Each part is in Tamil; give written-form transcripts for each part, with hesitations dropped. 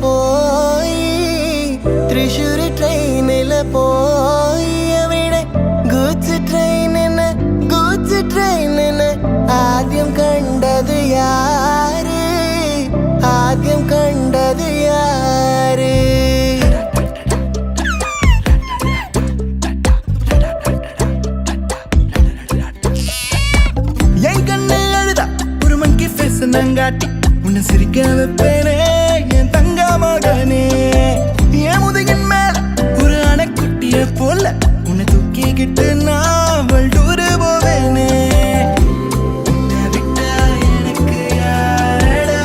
போய் त्रिशूर ट्रेनिल போய் അവിടെ ഗൂഡ്സ് ട്രെയിൻ ആദ്യം കണ്ടത് യാര് என் கண்ணு அழுதா ஒரு மங்கி ஃபேஸ் நங்காட்டி உன்னை சிரிக்க வைப்பேனே என் தங்க மகனே என் முதுகின் மேல ஒரு அணைக்குட்டிய போல உன்னை தூக்கிக்கிட்டு நான் வல்டூரு போவேனே உன்னை விட்டா எனக்கு யாரடா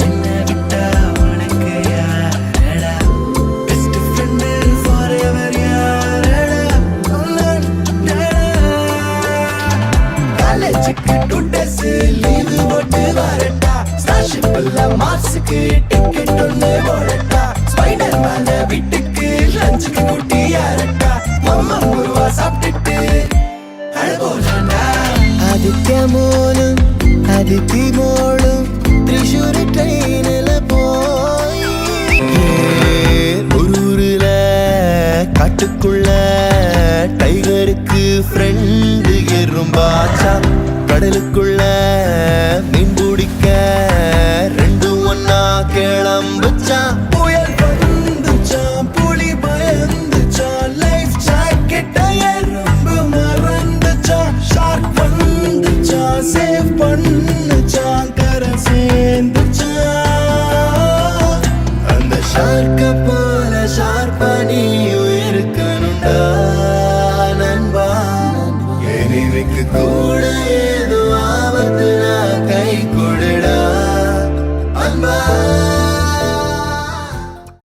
என்னை விட்டா உனக்கு யாரடா பெஸ்ட் ஃப்ரெண்டு ஃபாரெவர் யாரடா காலேஜுக்கு 2 days லீவு போட்டு வரட்டா ஸ்டார்ஷிப்ல மார்ஸுக்கு டிக்கெட் ஒன்று போடட்டா ஸ்பைடர் மேல வீட்டுக்கு லஞ்சுக்கு கூட்டி யாரட்டா மம்மா முருவா சாப்பிட்டுட்டு அழகோலாண்டா അതിഥി മോളും തൃശ്ശൂർ ട്രെയിനിൽ പോയി ஒரு ஊருல காட்டுக்குள்ள டைகருக்கு ஃப்ரெண்டு எறும்பாச்சா கடலுக்குள்ள மீன் பிடிக்க ரெண்டும் ஒன்னா கிளம்புச்சா புயல் வந்துச்சான் புலி பயந்துச்சான் லைஃப் ஜாக்கெட்ட எறும்பு மறந்துச்சான் ஷார்க் வந்துச்சான் சேவ் பண்ணுச்சான் கரை சேர்ந்துச்சான் அந்த ஷார்க்க போல ஷார்ப்பா நீயும் இருக்கணும்டா நண்பா எனிமிக்கு கூட ஏதோ ஆபத்து நான் கை கொடுடா அன்பா